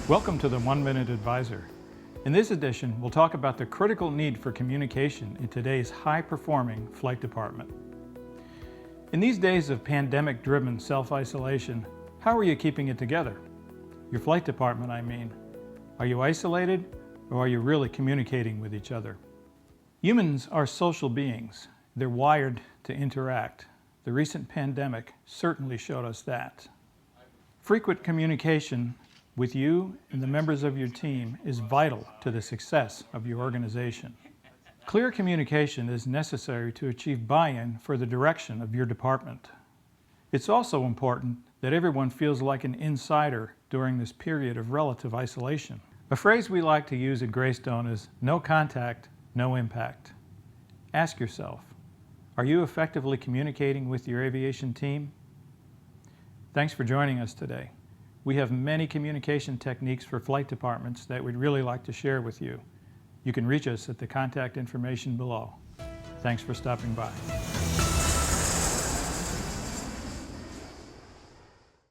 Welcome to the 1 Minute Advisor. In this edition, we'll talk about the critical need for communication in today's high-performing flight department. In these days of pandemic-driven self-isolation, how are you keeping it together? Your flight department, I mean. Are you isolated, or are you really communicating with each other? Humans are social beings. They're wired to interact. The recent pandemic certainly showed us that. Frequent communication with you and the members of your team is vital to the success of your organization. Clear communication is necessary to achieve buy-in for the direction of your department. It's also important that everyone feels like an insider during this period of relative isolation. A phrase we like to use at Greystone is no contact, no impact. Ask yourself, are you effectively communicating with your aviation team? Thanks for joining us today. We have many communication techniques for flight departments that we'd really like to share with you. You can reach us at the contact information below. Thanks for stopping by.